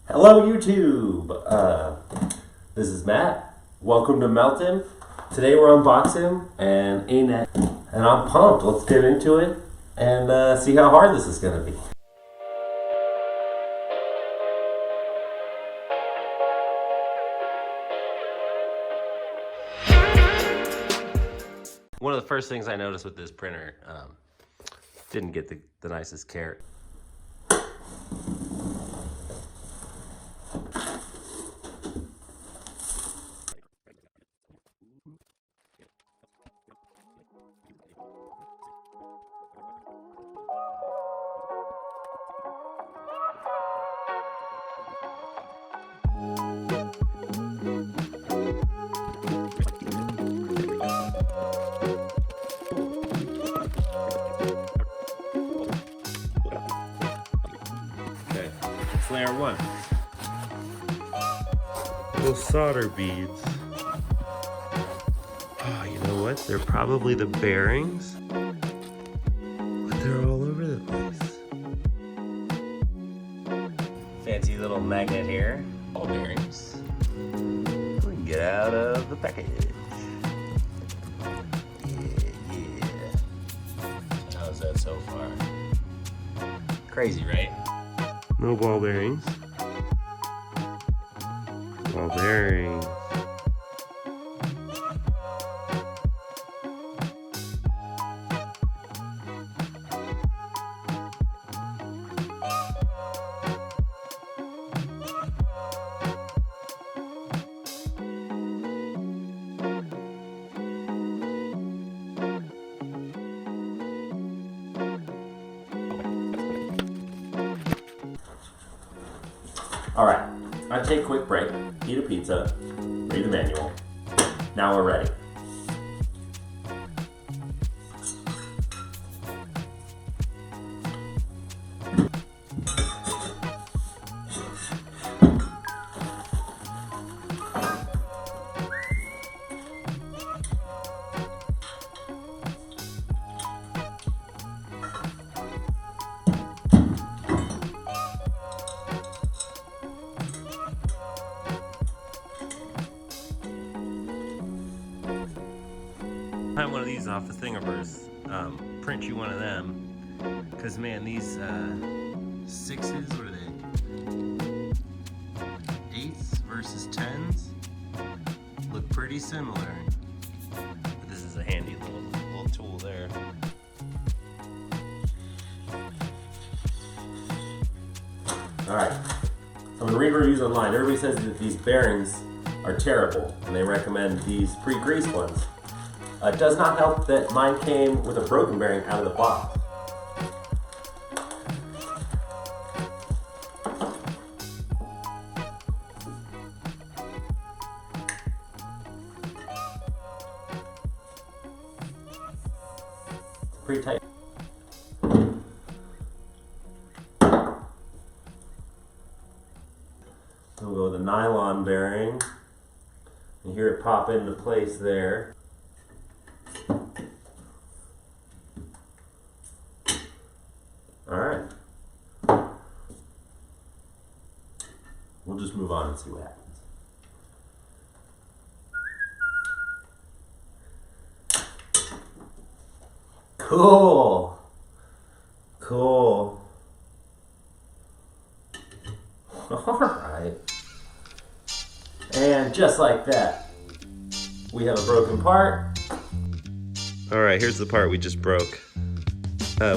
Hello YouTube! This is Matt. Welcome to Melton. Today we're unboxing an Anet, and I'm pumped. Let's get into it and see how hard this is going to be. One of the first things I noticed with this printer, didn't get the nicest care. Okay, it's layer one. Little solder beads. Oh, you know what? They're probably the bearings, but they're all over the place. Fancy little magnet here. All bearings. We can get out of the package. Yeah. How's that so far? Crazy, right? No ball bearings. Ball bearings. Alright, I take a quick break, eat a pizza, read the manual. Now we're ready. Buy one of these off the Thingiverse, print you one of them, because man, these sixes, what are they, 8s versus 10s, look pretty similar, but this is a handy little tool there. Alright, so I'm going to read reviews online. Everybody says that these bearings are terrible, and they recommend these pre-greased ones. It does not help that mine came with a broken bearing out of the box. Pretty tight. So we'll go with a nylon bearing. You hear it pop into place there. Alright. We'll just move on and see what happens. Cool. Cool. Alright. And just like that, we have a broken part. Alright, here's the part we just broke.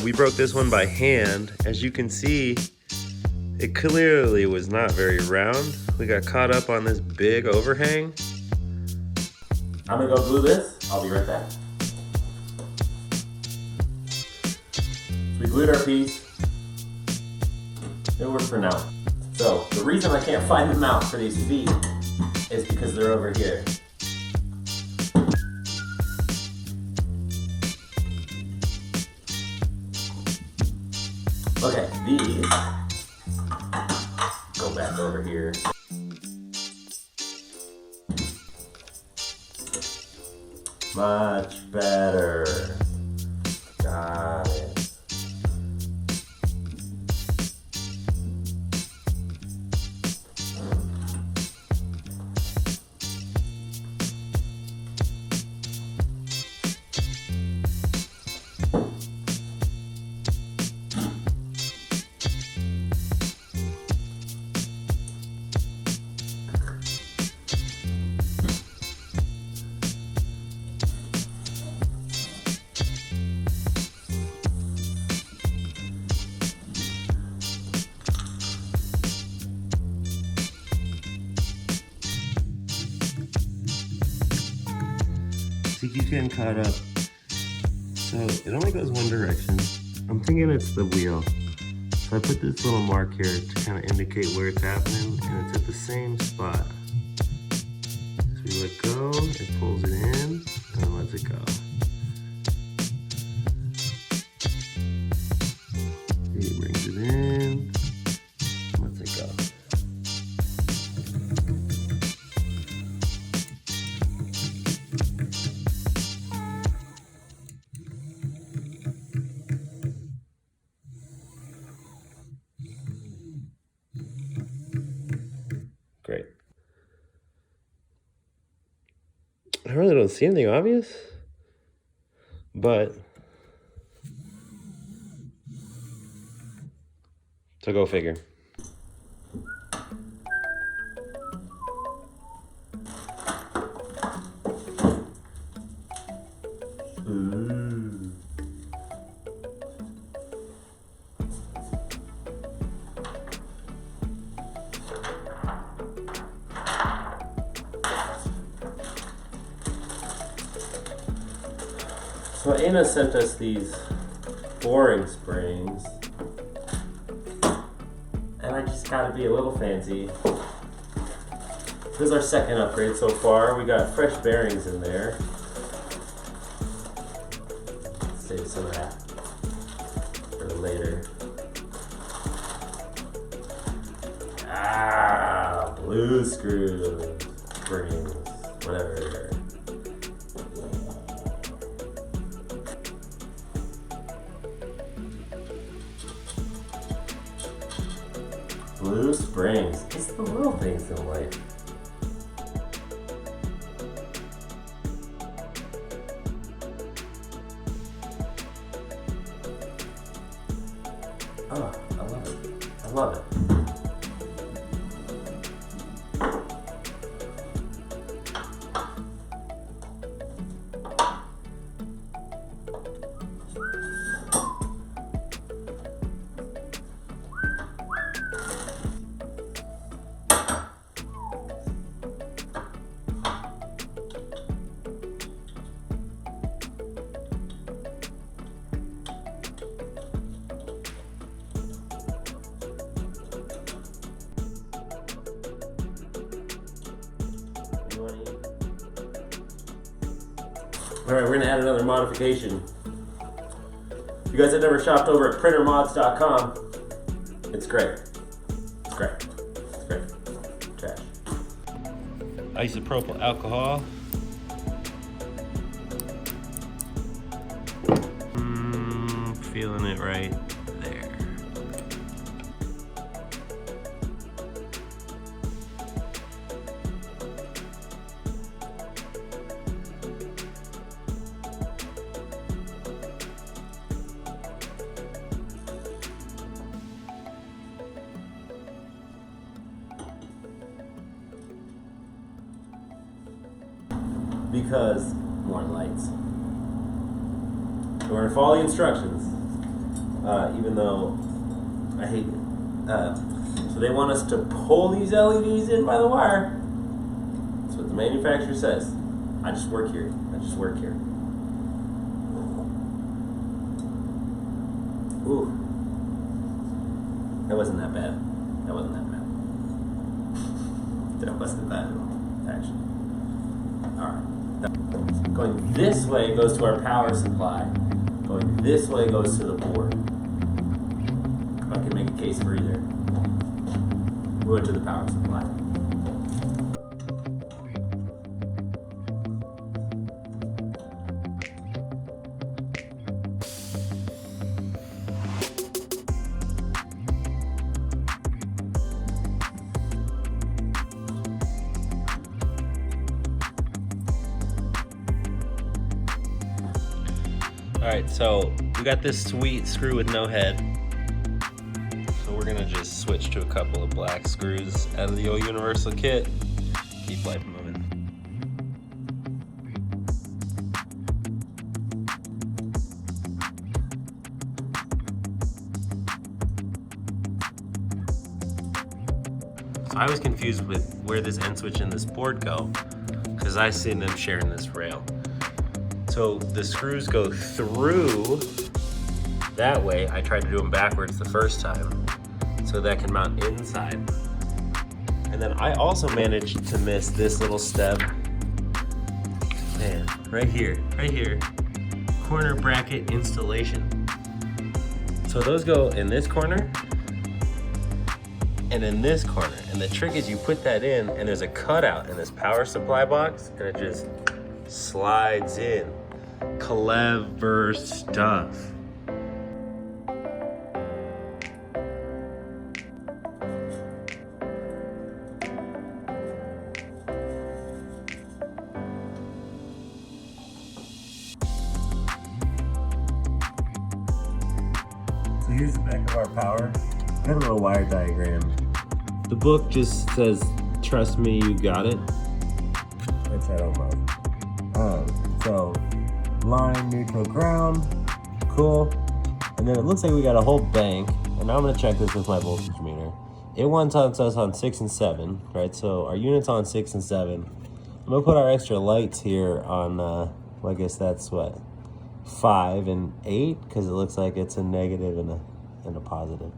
We broke this one by hand. As you can see, it clearly was not very round. We got caught up on this big overhang. I'm gonna go glue this. I'll be right back. We glued our piece. It worked for now. So the reason I can't find the mount for these feet is because they're over here. Okay, these go back over here. Much better. Got it. See, keeps getting caught up. So it only goes one direction. I'm thinking it's the wheel. So I put this little mark here to kind of indicate where it's happening, and it's at the same spot. So we let go, it pulls it in, and then lets it go. It brings it in, lets it go. Great. I really don't see anything obvious, but so go figure. So Anet sent us these boring springs, and I just gotta be a little fancy. This is our second upgrade so far. We got fresh bearings in there. Save some of that for later. Blue screws, springs, whatever. Blue springs. It's the little things in life. Oh, I love it. I love it. Alright, we're gonna add another modification. If you guys have never shopped over at printermods.com, it's great. It's great. It's great. Trash. Isopropyl alcohol. Feeling it right there. Because more lights. We're gonna follow the instructions, even though I hate it. So they want us to pull these LEDs in by the wire. That's what the manufacturer says. I just work here. I just work here. Ooh. That wasn't that bad. That wasn't that bad. That wasn't bad at all, actually. Alright. Going this way goes to our power supply. Going this way goes to the board. I can make a case for either. We went to the power supply. Alright, so we got this sweet screw with no head. So we're gonna just switch to a couple of black screws out of the old universal kit. Keep life moving. So I was confused with where this end switch and this board go, because I seen them sharing this rail. So the screws go through that way. I tried to do them backwards the first time, so that can mount inside. And then I also managed to miss this little step. Man, right here, corner bracket installation. So those go in this corner and in this corner. And the trick is you put that in and there's a cutout in this power supply box and it just slides in. Clever stuff. So here's the back of our power. I have a little wire diagram. The book just says, trust me, you got it. Which I don't know. So, line, neutral, ground, cool. And then it looks like we got a whole bank. And now I'm gonna check this with my voltage meter. It wants us on 6 and 7, right? So our unit's on 6 and 7. I'm gonna put our extra lights here on, well, I guess that's what? 5 and 8, because it looks like it's a negative and a positive.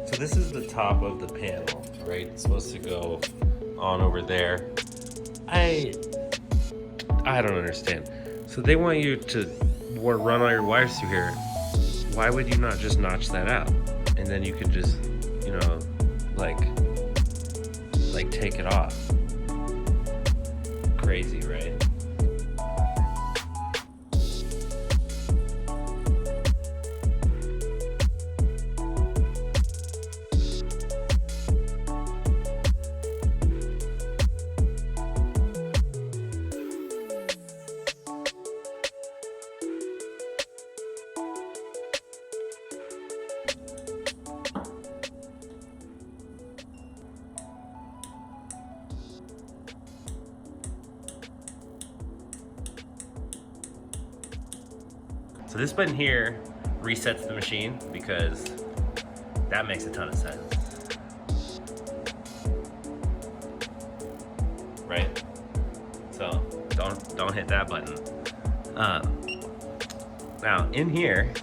So this is the top of the panel, right? It's supposed to go on over there. I don't understand. So they want you to run all your wires through here. Why would you not just notch that out? And then you could just, you know, like take it off. Crazy, right? So this button here resets the machine because that makes a ton of sense. Right? So don't hit that button. Now in here,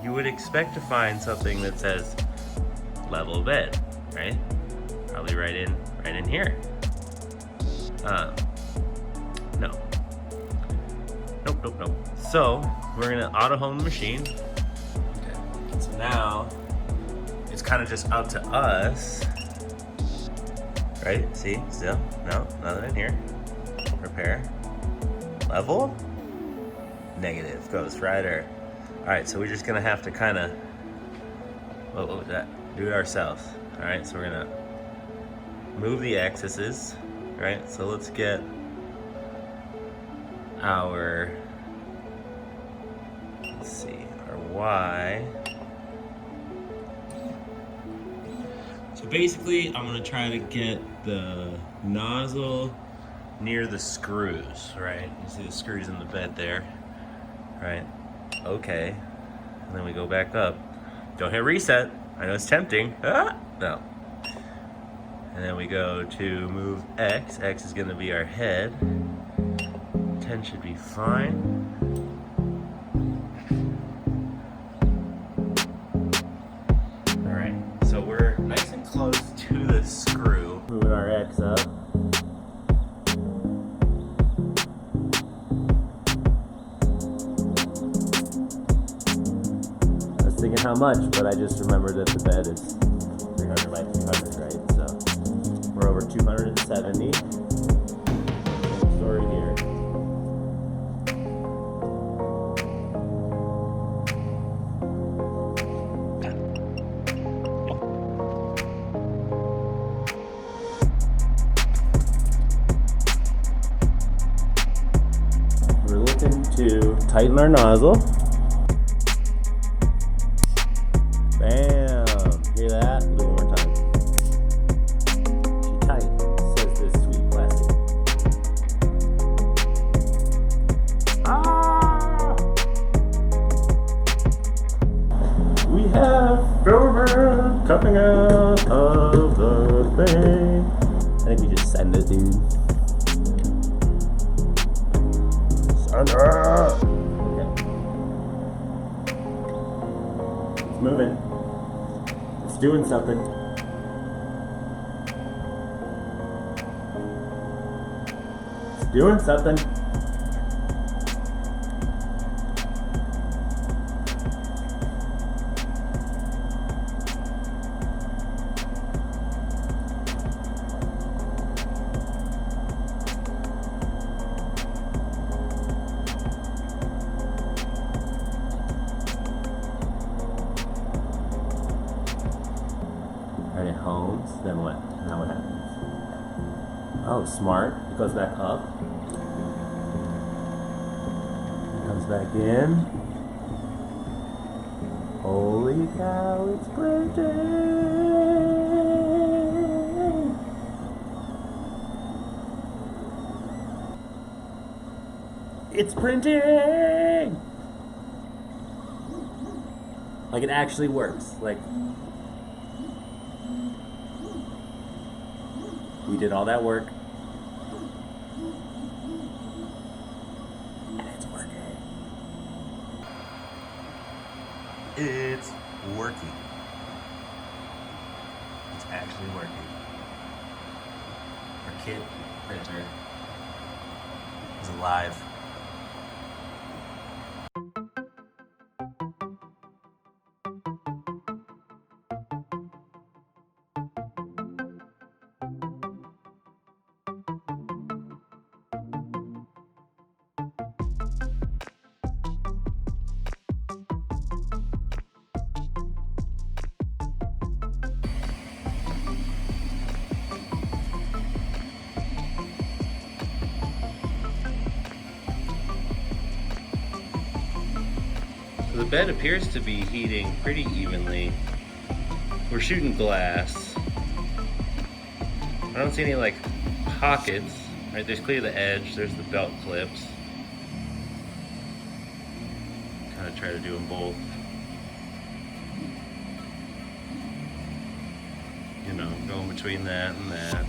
you would expect to find something that says level bed, right? Probably right in here. No. Nope. So we're gonna auto home the machine. Okay. So now it's kind of just up to us, right? See, still, no, nothing in here. Repair, level, negative, ghost rider. All right, so we're just gonna have to kind of, what was that? Do it ourselves. All right, so we're gonna move the axes, right? So let's get our, let's see, our Y. So basically, I'm gonna try to get the nozzle near the screws, right? You see the screws in the bed there, right? Okay, and then we go back up. Don't hit reset. I know it's tempting. Ah, no. And then we go to move X. X is gonna be our head. 10 should be fine. All right, so we're nice and close to the screw. Moving our X up. I was thinking how much, but I just remembered that the bed is 300 by 300, right? So we're over 270. Story here. To tighten our nozzle. It's moving. It's doing something. It's doing something. Alright, it homes, then what? Now what happens? Oh, smart. It goes back up. It comes back in. Holy cow, it's printing! It's printing! Like it actually works. Like, we did all that work. And it's working. It's working. It's actually working. Our kit printer is alive. The bed appears to be heating pretty evenly. We're shooting glass. I don't see any like pockets, right? There's clearly the edge, there's the belt clips. Kind of try to do them both. You know, going between that and that.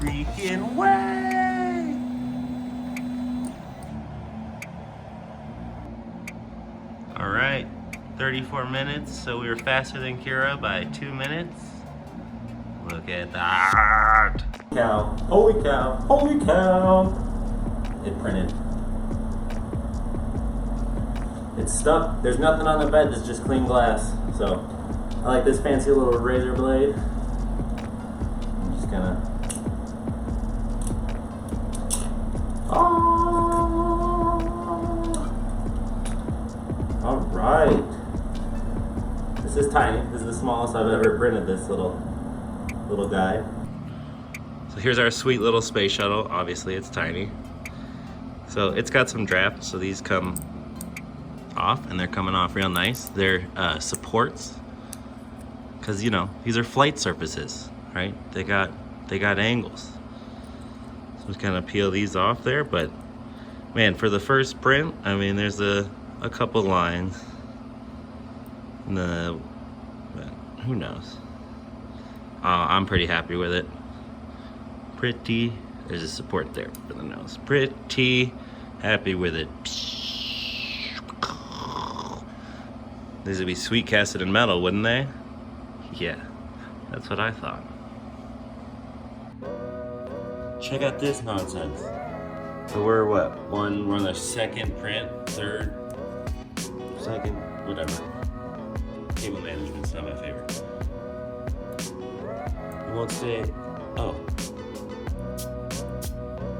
Freaking way! All right, 34 minutes, so we were faster than Kira by 2 minutes. Look at that! Cow! Holy cow! Holy cow! It printed. It's stuck. There's nothing on the bed. It's just clean glass. So I like this fancy little razor blade. I'm just gonna. Alright. This is tiny. This is the smallest I've ever printed this little guy. So here's our sweet little space shuttle. Obviously it's tiny. So it's got some draft, so these come off and they're coming off real nice. They're supports. Cause you know, these are flight surfaces, right? They got angles. So just kind of peel these off there, but man, for the first print, I mean, there's a couple lines. But who knows? I'm pretty happy with it. Pretty. There's a support there for the nose. Pretty happy with it. These would be sweet casted in metal, wouldn't they? Yeah, that's what I thought. Check out this nonsense. So we're what? We're on the second print, third, second, whatever. Cable management's not my favorite. It won't stay. Oh.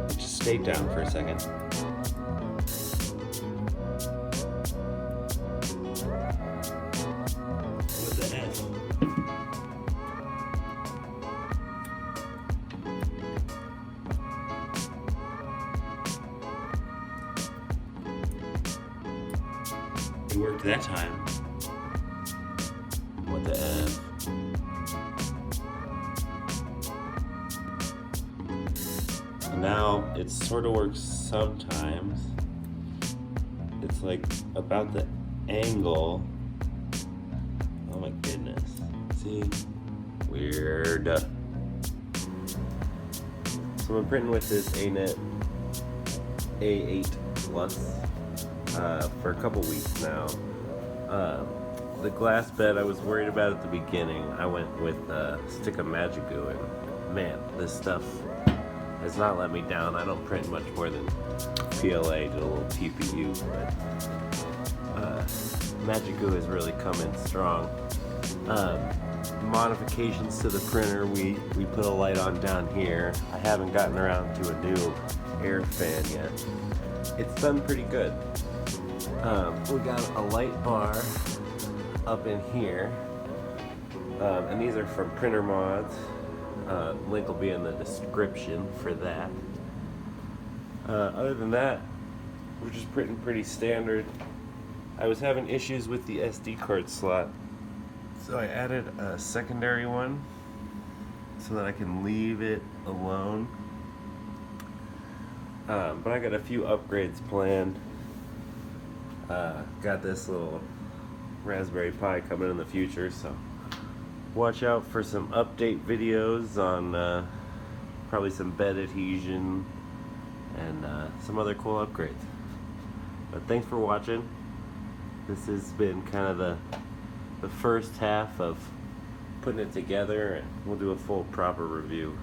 Just stay down for a second. What the heck? It worked that time. what to add. And now it sort of works sometimes. It's like about the angle. Oh my goodness. See? Weird. So I'm printing with this Anet A8 Plus for a couple weeks now. The glass bed I was worried about at the beginning, I went with a stick of Magigoo, and man, this stuff has not let me down. I don't print much more than PLA, did a little TPU, but Magigoo has really come in strong. Modifications to the printer, we put a light on down here. I haven't gotten around to a new air fan yet. It's done pretty good. We got a light bar up in here, and these are from Printer Mods. Link will be in the description for that. Other than that, we're just printing pretty standard. I was having issues with the SD card slot, so I added a secondary one so that I can leave it alone. But I got a few upgrades planned. Got this little Raspberry Pi coming in the future, so watch out for some update videos on probably some bed adhesion and some other cool upgrades. But thanks for watching. This has been kind of the first half of putting it together, and we'll do a full proper review